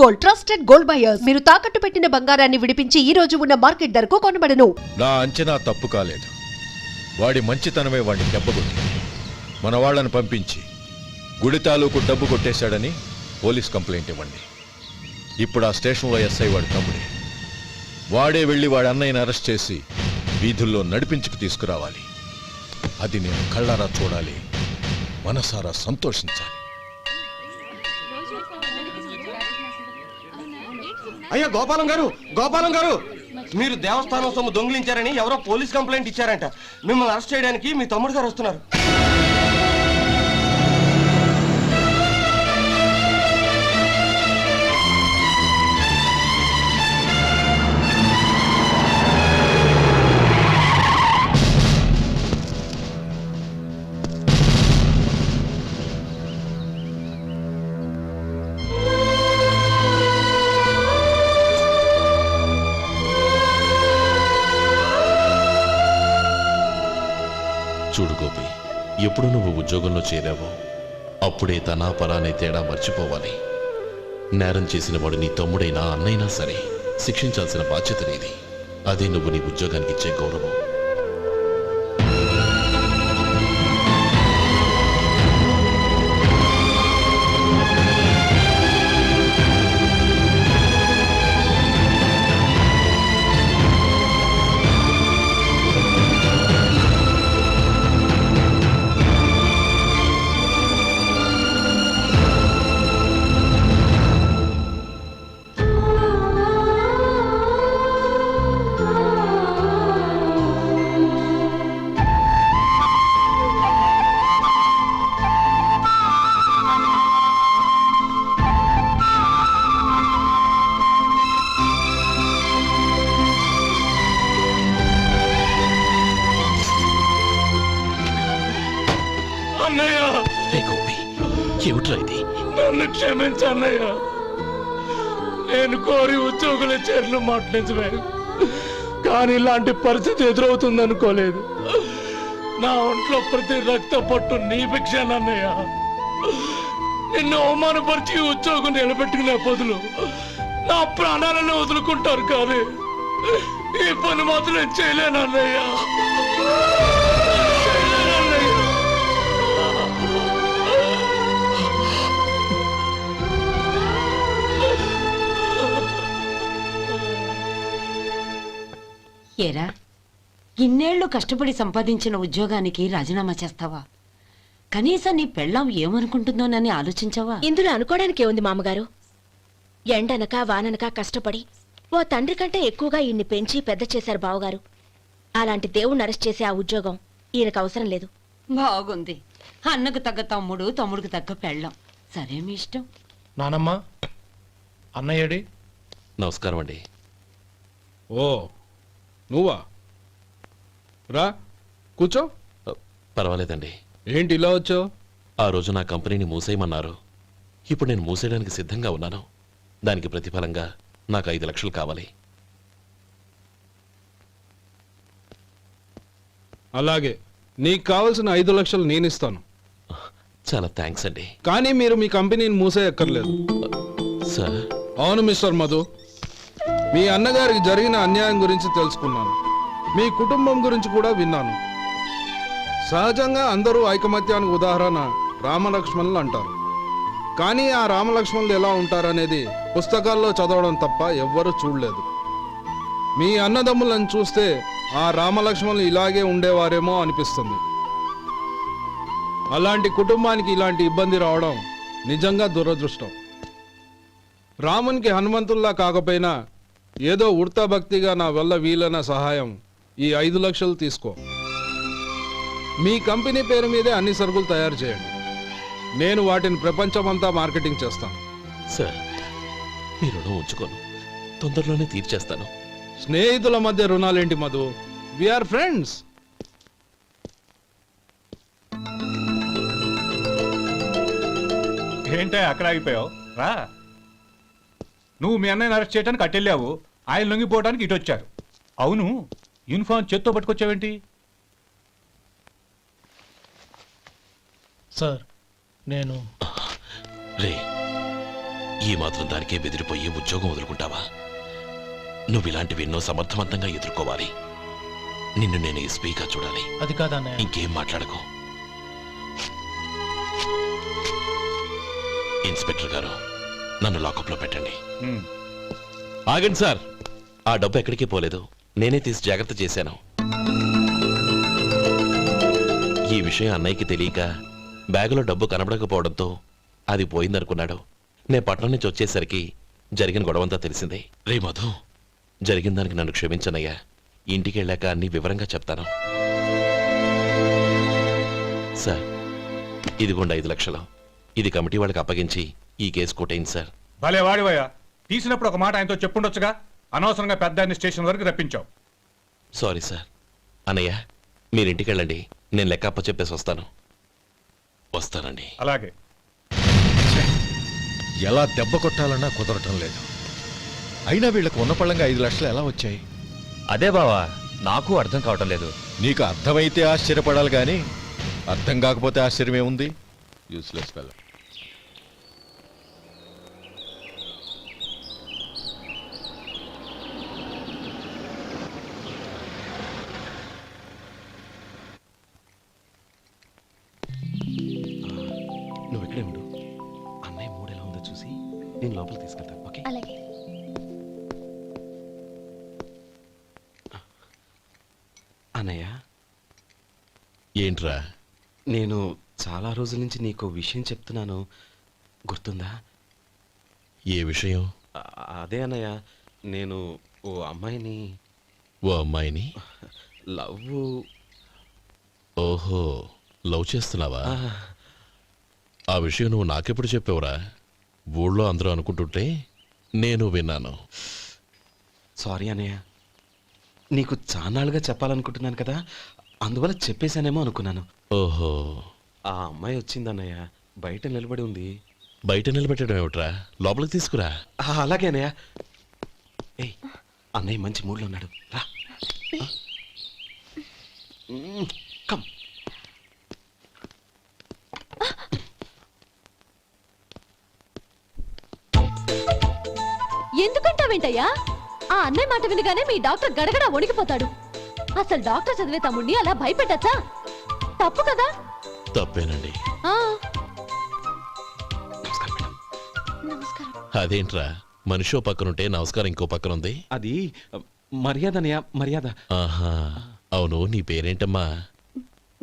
Gold, trusted gold buyers. మీరు తాకట్టు పెట్టిన బంగారాన్ని విడిపించి ఈ రోజు ఉన్న మార్కెట్ ధరకు కొనబడను. నా అంచనా తప్పు కాలేదు. వాడి మంచితనమే వాడిని దెబ్బకొట్టింది. మన వాళ్ళని పంపించి గుడి తాలూకు డబ్బు కొట్టేశాడని పోలీస్ కంప్లైంట్ ఇవ్వండి. ఇప్పుడు ఆ స్టేషన్లో ఎస్ఐ వాడి తమ్ముడే. వాడే వెళ్ళి వాడి అన్నయ్యని అరెస్ట్ చేసి వీధుల్లో నడిపించుకు తీసుకురావాలి. అది నేను కళ్ళారా చూడాలి, మనసారా సంతోషించాలి. అయ్యా గోపాలం గారు, మీరు దేవస్థానం సొమ్ము దొంగిలించారని ఎవరో పోలీస్ కంప్లైంట్ ఇచ్చారంట. మిమ్మల్ని అరెస్ట్ చేయడానికి మీ తమ్ముడు గారు వస్తున్నారు. చూడు గోపి, ఎప్పుడు నువ్వు ఉద్యోగంలో చేరావో అప్పుడే తనా పరానే తేడా మర్చిపోవాలి. నేరం చేసిన వాడు నీ తమ్ముడైనా అన్నైనా సరే శిక్షించాల్సిన బాధ్యత నీది. అదే నువ్వు నీ ఉద్యోగానికి ఇచ్చే గౌరవం. ఏమిట్రా ఇది? నన్ను క్షమించు అన్నయ్య. నేను కోరి ఉద్యోగుల చేరిన మాట నిజమే, కానీ ఇలాంటి పరిస్థితి ఎదురవుతుంది అనుకోలేదు. నా ఒంట్లో ప్రతి రక్త పట్టు నీ భిక్షానన్నయ్య. నిన్ను అవమానపరిచి ఉద్యోగం నిలబెట్టుకునే బదులు నా ప్రాణాలను వదులుకుంటారు, కానీ ఈ పని మాత్రం నేను చేయలేనన్నయ్య. ఏరా, ఇన్నేళ్లు కష్టపడి సంపాదించిన ఉద్యోగానికి రాజీనామా చేస్తావా? కనీసం నీ పెళ్ళాం ఏమనుకుంటుందోనని ఆలోచించావా? ఇందులో అనుకోవడానికి ఏముంది మామగారు? ఎండనక వాననక కష్టపడి ఓ తండ్రి కంటే ఎక్కువగా ఈయన్ని పెంచి పెద్ద చేశారు బావగారు. అలాంటి దేవుణ్ణి అరెస్ట్ చేసే ఆ ఉద్యోగం ఈయనకు అవసరం లేదు. బాగుంది. అన్నకు తగ్గ తమ్ముడు, తమ్ముడికి తగ్గ పెళ్ళాం. సరే, మీ ఇష్టం. నానమ్మ, అన్నయ్యడి. నమస్కారం అండి. ఓ నువ్వా? రా కూర్చో. పర్వాలేదండి. ఏంటి ఇలా వచ్చావు? ఆ రోజు నా కంపెనీని మూసేయమన్నారు. ఇప్పుడు నేను మూసేయడానికి సిద్ధంగా ఉన్నాను. దానికి ప్రతిఫలంగా నాకు 5 లక్షలు కావాలి. అలాగే, నీకు కావలసిన 5 లక్షలు నేను ఇస్తాను. చాలా థ్యాంక్స్ అండి. కానీ మీరు మీ కంపెనీని మూసేయక్కర్లేదు. సార్? అవును మిస్టర్ మధు, మీ అన్నగారికి జరిగిన అన్యాయం గురించి తెలుసుకున్నాను. మీ కుటుంబం గురించి కూడా విన్నాను. సహజంగా అందరూ ఐకమత్యానికి ఉదాహరణ రామలక్ష్మణులు అంటారు. కానీ ఆ రామలక్ష్మణులు ఎలా ఉంటారనేది పుస్తకాల్లో చదవడం తప్ప ఎవ్వరూ చూడలేదు. మీ అన్నదమ్ములను చూస్తే ఆ రామలక్ష్మణులు ఇలాగే ఉండేవారేమో అనిపిస్తుంది. అలాంటి కుటుంబానికి ఇలాంటి ఇబ్బంది రావడం నిజంగా దురదృష్టం. రామునికి హనుమంతుల్లా కాకపోయినా ఏదో ఉడతా భక్తిగా నా వల్ల వీలైన సహాయం ఈ 5 లక్షలు తీసుకో. మీ కంపెనీ పేరు మీదే అన్ని సరుకులు తయారు చేయండి. నేను వాటిని ప్రపంచమంతా మార్కెటింగ్ చేస్తాను. సార్, మీ రుణం ఉంచుకోను, తొందరలోనే తీర్చేస్తాను. స్నేహితుల మధ్య రుణాలేంటి మధు? We are friends. ఏంటే అక్కడ ఆగిపోయావు? రా. నువ్వు మీ అన్నయ్యని అరెస్ట్ చేయడానికి అట్టెళ్ళావు, ఆయన లొంగిపోవడానికి ఇటు వచ్చారు. అవును, యూనిఫామ్ చేత్తో పట్టుకొచ్చావేంటి? సార్, నేను రే, ఈ మాత్రం దానికే బెదిరిపోయి ఉద్యోగం వదులుకుంటావా? నువ్వు ఇలాంటివి ఎన్నో సమర్థవంతంగా ఎదుర్కోవాలి. నిన్ను నేను ఎస్పీగా చూడాలి. అది కాదన్నయ్య. ఇంకేం మాట్లాడకు. ఇన్స్పెక్టర్ గారు, నన్ను లాకప్లో పెట్టండి. ఆగండి సార్, ఆ డబ్బు ఎక్కడికి పోలేదు. నేనే తీసి జాగ్రత్త చేశాను. ఈ విషయం అన్నయ్యకి తెలియక బ్యాగులో డబ్బు కనబడకపోవడంతో అది పోయిందనుకున్నాడు. నేను పట్నం నుంచి వచ్చేసరికి జరిగిన గొడవంతా తెలిసిందే. రే మధు, జరిగిన దానికి నన్ను క్షమించనయ్యా. ఇంటికి వెళ్ళాక అన్ని వివరంగా చెప్తాను. సార్, ఇదిగోండి 5 లక్షలు. ఇది కమిటీ వాళ్ళకి అప్పగించి ఈ కేసు కొట్టేయండి సార్. భలే వాడివయ్యా, తీసినప్పుడు ఒక మాట ఆయనతో చెప్పుండొచ్చుగా. అనవసరంగా పెద్ద ఆయన స్టేషన్ వరకు రప్పించావు. Sorry sir. అన్నయ్య, మీరింటికి వెళ్ళండి. నేను లెక్క అప్ప చెప్పేసి వస్తానండి. అలాగే. ఎలా దెబ్బ కొట్టాలన్నా కుదరటం లేదు. అయినా వీళ్ళకు ఉన్న పళ్ళంగా 5 లక్షలు ఎలా వచ్చాయి? అదే బావా, నాకు అర్థం కావటం లేదు. నీకు అర్థమైతే ఆశ్చర్యపడాలి కానీ అర్థం కాకపోతే ఆశ్చర్యమే ఉంది. Useless fellow. నువ్వు ఇక్కడే ఉండు. అన్నయ్య మూడు ఎలా ఉందో చూసి నేను లోపలికి తీసుకెళ్తాను. ఓకే? అలాగే. అన్నయ్య, ఏంట్రా? నేను చాలా రోజుల నుంచి నీకు విషయం చెప్తున్నాను, గుర్తుందా? ఏ విషయం? అదే అన్నయ్య, నేను ఓ అమ్మాయిని ఓ అమ్మాయిని లవ్. ఓహో, లవ్ చేస్తున్నావా? ఆ విషయం నువ్వు నాకెప్పుడు చెప్పావురా? ఊళ్ళో అందరూ అనుకుంటుంటే నేను విన్నాను. సారీ అన్నయ్య, నీకు చాన్నాళ్ళుగా చెప్పాలనుకుంటున్నాను కదా, అందువల్ల చెప్పేశానేమో అనుకున్నాను. ఓహో, ఆ అమ్మాయి వచ్చిందన్నయ్య, బయట నిలబడి ఉంది. బయట నిలబెట్టడం ఏమిట్రా? లోపలికి తీసుకురా. అలాగే అన్నయ్య. ఏయ్, అన్నయ్య మంచి మూడ్లో ఉన్నాడు, రా. కమ్. ఎందుకంటావేంటయ్యా? ఆ అన్నయ్య మాట వినగానే మీ డాక్టర్ గడగడ వణికిపోతాడు. అసలు డాక్టర్ చదివే తమ్ముడిని అలా భయపెట్టచ్చా? తప్పు కదా? తప్పేనండి. నమస్కారం. అదేంట్రా, మనిషో పక్కనుంటే నమస్కారం ఇంకో పక్కనుంది? అది మర్యాద అన్నయ్య, మర్యాద. ఆహా, అవును. నీ పేరేంటమ్మా?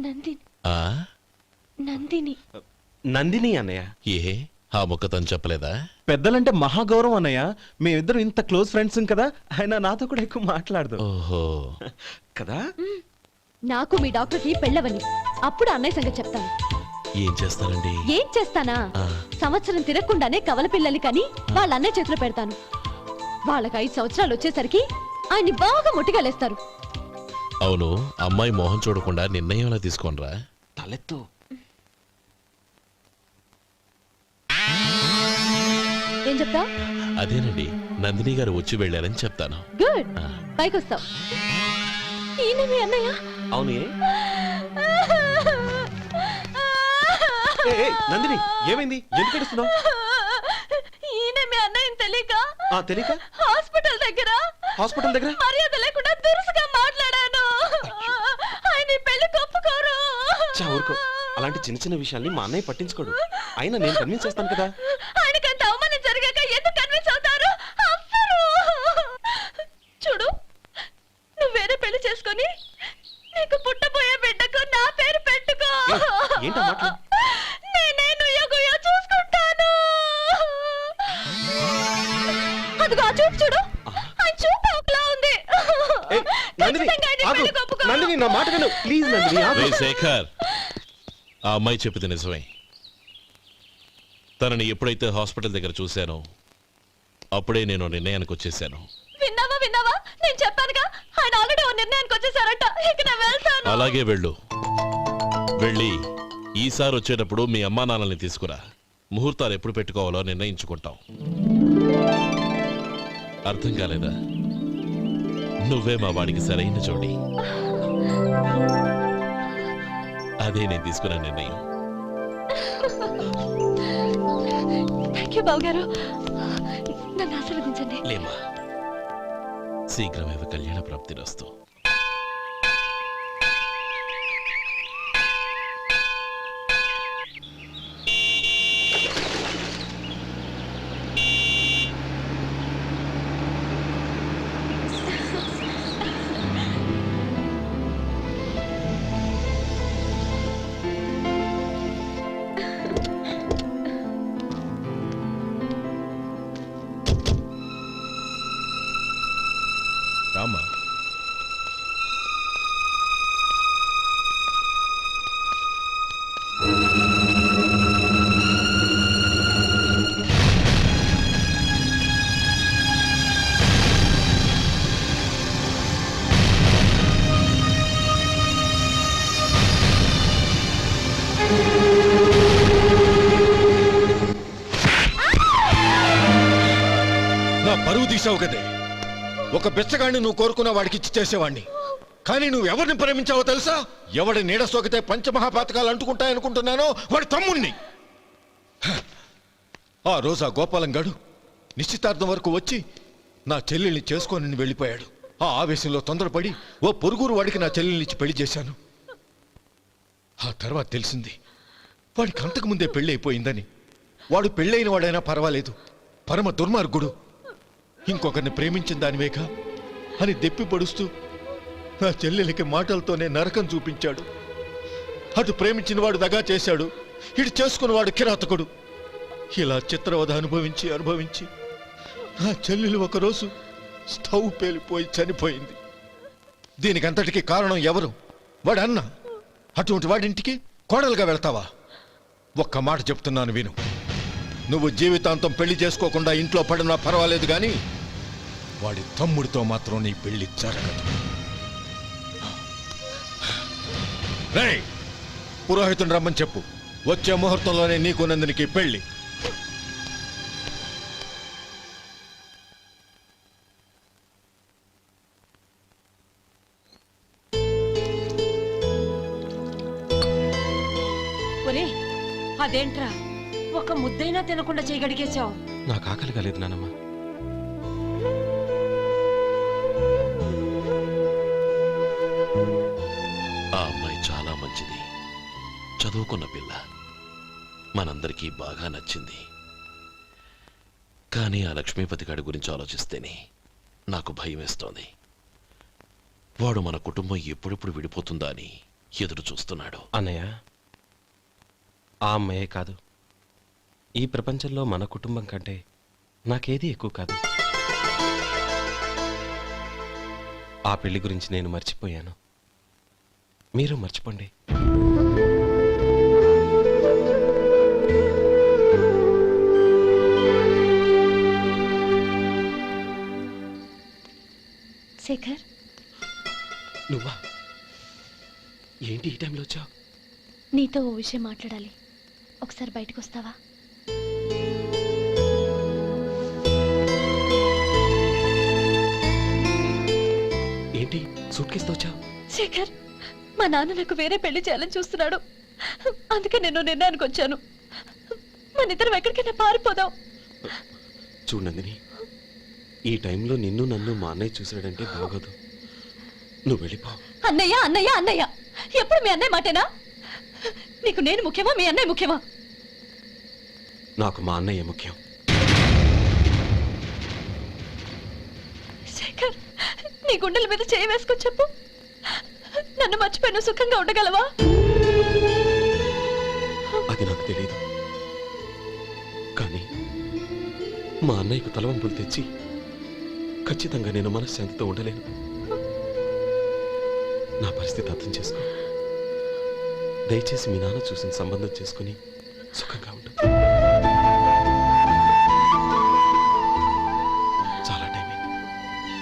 నందిని. ఆ నందిని. నందిని అన్నయ్య. ఏ, ఆ మొక్క తను చెప్పలేదా? పెద్దలంటే మహాగౌరవం అన్నయ్య. మేమిద్దరం ఇంత క్లోజ్ ఫ్రెండ్స్ కదా, ఆయన నాతో కూడా ఎక్కువ మాట్లాడదు ఓహో కదా. నాకు మీ డాక్టర్కి పెళ్ళవని, అప్పుడు అన్నయ్య సంగతి చెప్తాను. ఏం చేస్తారండి? ఏం చేస్తానా? సంవత్సరం తిరగకుండానే కవల పిల్లల్ని కని వాళ్ళ అన్నయ్య చేతిలో పెడతాను. వాళ్ళకి 5 సంవత్సరాలు వచ్చేసరికి ఆయన్ని బాగా ముట్టిగలేస్తారు. అవును, అమ్మాయి మోహం చూడకుండా నిర్ణయం ఎలా తీసుకోనరా? తలెత్తు. ఏం చెప్తా? అదేనండి, నందిని గారు వచ్చి వెళ్ళారని చెప్తాను. గుడ్, పైకొస్తావు. ఈయన మీ అన్నయ్య? అవును. నందిని, ఏమైంది? ఎందుకు ఏడుస్తున్నావు? ఈయన మీ అన్నయ్యని తెలియక తెలియక హాస్పిటల్ దగ్గర మర్యాద లేకుండా దురుసుగా మాట్లాడాను. ఆయన ఈ పెళ్లి ఒప్పుకోరు. ఊరుకో, అలాంటి చిన్న చిన్న విషయాల్ని మా అన్నయ్య పట్టించుకోడు. అయినా నేను కన్విన్స్ చేస్తాను కదా. ఆయనకంత అవమానం జరిగాక ఎందుకు కన్విన్స్ అవుతారు? చూడు, నువ్వు వేరే పెళ్లి చేసుకొని నీకు పుట్టబోయే బిడ్డకు నా పేరు పెట్టుకో. ఏంటో మాట్లాడు. నేనే నుయ్యగుయ్య చూసుకుంటాను. అదిగో ఆ చూపు చూడు, ఆయన చూపు ఒకలా ఉంది. నందిని, నా మాట విను ప్లీజ్. నందిని, రేయ్ శేఖర్, ఆ అమ్మాయి చెప్పింది నిజమే. తనని ఎప్పుడైతే హాస్పిటల్ దగ్గర చూశానో అప్పుడే నేను నిర్ణయానికి వచ్చేసాను. విన్నావా? నేను చెప్పానుగా, ఆయన ఆల్రెడీ ఓ నిర్ణయానికి వచ్చేసారట. ఇక నేను వెళ్తాను. అలాగే వెళ్ళు. వెళ్ళి ఈసారి వచ్చేటప్పుడు మీ అమ్మా నాన్నల్ని తీసుకురా. ముహూర్తాలు ఎప్పుడు పెట్టుకోవాలో నిర్ణయించుకుంటాం. అర్థం కాలేదా? నువ్వే మా వాడికి సరైన జోడి. అదే నేను తీసుకున్న నిర్ణయం. థ్యాంక్ యూ బావగారు. నన్ను ఆశీర్వదించండి. లేమ్మా, శీఘ్రమేవ కళ్యాణ ప్రాప్తిరస్తు. రామ్మా. నా పరువు తీసావు కదే. ఒక బెచ్చగాడిని నువ్వు కోరుకున్న వాడికి ఇచ్చి చేసేవాడిని. కానీ నువ్వు ఎవరిని ప్రేమించావో తెలుసా? ఎవడి నీడ సోకితే పంచమహాపాతకాలు అంటుకుంటాయనుకుంటున్నానో వాడి తమ్ముణ్ణి. ఆ రోజు ఆ గోపాలం గాడు నిశ్చితార్థం వరకు వచ్చి నా చెల్లెల్ని చేసుకొని వెళ్ళిపోయాడు. ఆ ఆవేశంలో తొందరపడి ఓ పొరుగురు వాడికి నా చెల్లెల్ని ఇచ్చి పెళ్లి చేశాను. ఆ తర్వాత తెలిసింది వాడికి అంతకు ముందే పెళ్లి అయిపోయిందని. వాడు పెళ్ళైన వాడైనా పర్వాలేదు, పరమ దుర్మార్గుడు. ఇంకొకరిని ప్రేమించిన దానివేగా అని దెప్పి పడుస్తూ నా చెల్లెలికి మాటలతోనే నరకం చూపించాడు. అటు ప్రేమించిన వాడు దగా చేశాడు, ఇటు చేసుకున్నవాడు కిరాతకుడు. ఇలా చిత్రవధ అనుభవించి అనుభవించి నా చెల్లెలు ఒకరోజు స్టవ్ పేలిపోయి చనిపోయింది. దీనికంతటికీ కారణం ఎవరు? వాడు అన్న. అటువంటి వాడింటికి కోడలుగా వెళ్తావా? ఒక్క మాట చెప్తున్నాను విను. నువ్వు జీవితాంతం పెళ్లి చేసుకోకుండా ఇంట్లో పడినా పర్వాలేదు, కానీ వాడి తమ్ముడితో మాత్రం నీ పెళ్లి జరగదు. రేయ్, పురోహితుని రమ్మని చెప్పు. వచ్చే ముహూర్తంలోనే నీకు నందినికి పెళ్లి. ఒరే, అదేంట్రా ఒక ముద్దైనా తినకుండా చేయగడిగేశావు? నాకు ఆకలి కాలేదు నానమ్మ. ఆ అమ్మాయి చాలా మంచిది, చదువుకున్న పిల్ల, మనందరికీ బాగా నచ్చింది. కానీ ఆ లక్ష్మీపతి గారి గురించి ఆలోచిస్తేనే నాకు భయం వేస్తోంది. వాడు మన కుటుంబం ఎప్పుడెప్పుడు విడిపోతుందా అని ఎదురు చూస్తున్నాడు. అన్నయ్య, ఆ అమ్మాయే కాదు, ఈ ప్రపంచంలో మన కుటుంబం కంటే నాకేది ఎక్కువ కాదు. ఆ పెళ్లి గురించి నేను మర్చిపోయాను, మీరు మర్చిపోండి. శేఖర్, నువ్వా? ఏంటి ఈ టైంలో వచ్చావు? నీతో ఓ విషయం మాట్లాడాలి. ఒకసారి బయటకు వస్తావా? ఏంటి సూట్ కేసుతో వచ్చావు? శేఖర్, మా నాన్న నాకు వేరే పెళ్లి చేయాలని చూస్తున్నాడు. అందుకే నేను నిర్ణయానికి వచ్చాను. మన ఇద్దరం ఎక్కడికైనా పారిపోదాం. చూడు నందిని, ఈ టైంలో నిన్ను నన్ను మా అన్నయ్య చూసాడంటే బాగోదు. నువ్వు వెళ్ళిపో. అన్నయ్య అన్నయ్య అన్నయ్య, ఎప్పుడు మీ అన్నయ్య మాటేనా? నీకు నేను ముఖ్యమా, మీ అన్నయ్య ముఖ్యమా? నాకు మా అన్నయ్య ముఖ్యం. శేఖర్, నీ గుండెల మీద చేయి వేసుకొని చెప్పు, నన్ను మర్చిపోయి సుఖంగా ఉండగలవా? అది నాకు తెలియదు, కానీ మా అన్నయ్యకు తలవంపులు తెచ్చి ఖచ్చితంగా నేను మనశ్శాంతితో ఉండలేను. నా పరిస్థితి అర్థం చేసుకో. దయచేసి మీ నాన్న చూసిన సంబంధం చేసుకుని సుఖంగా ఉండు. చాలా టైం అయింది,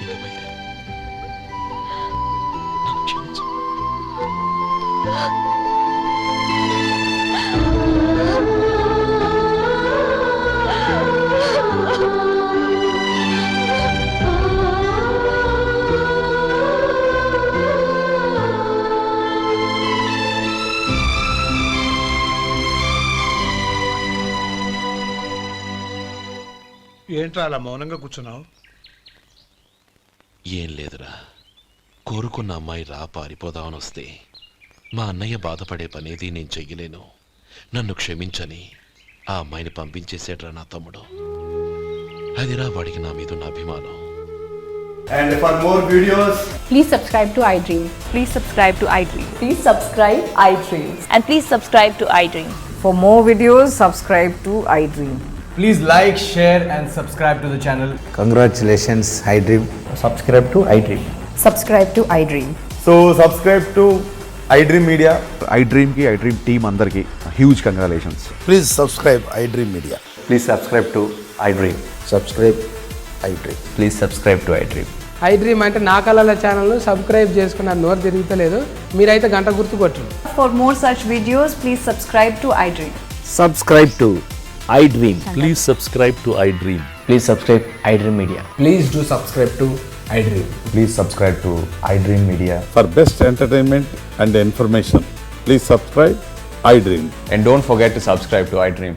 ఇంకా బయలుదేరు. నన్ను క్షమించు. ఏంట్రా అలా మౌనంగా కూర్చున్నావు? ఏం లేదురా, కోరుకున్న అమ్మాయి రా పారిపోదామని వస్తే మా అన్నయ్య బాధపడే పనేది నేను చెయ్యలేను, నన్ను క్షమించని ఆ అమ్మాయిని పంపించేసాడ్రా నా తమ్ముడు. అదిరా వాడికి నా మీద ఉన్న అభిమానం. And for more videos, Please subscribe to iDream. Please subscribe to iDream. Please subscribe iDream. And please subscribe to iDream. For more videos, subscribe to iDream. please like, share and subscribe to the channel. Congratulations, iDream. Subscribe to iDream. Subscribe to iDream. So subscribe to iDream Media. iDream ki iDream team andarki huge congratulations. Please subscribe iDream Media. Please subscribe to iDream. Subscribe iDream. Please subscribe to iDream. iDream అంటే నా కళల channel subscribe చేసుకున్న నోరు తిరుగుతలేదు, మీరైతే గంట గుర్తు కొట్టండి. For more such videos, please subscribe to iDream. Subscribe to iDream. Please subscribe to iDream. Please subscribe iDream Media. Please do subscribe to iDream. Please subscribe to iDream Media. For best entertainment and information, please subscribe iDream. And don't forget to subscribe to iDream.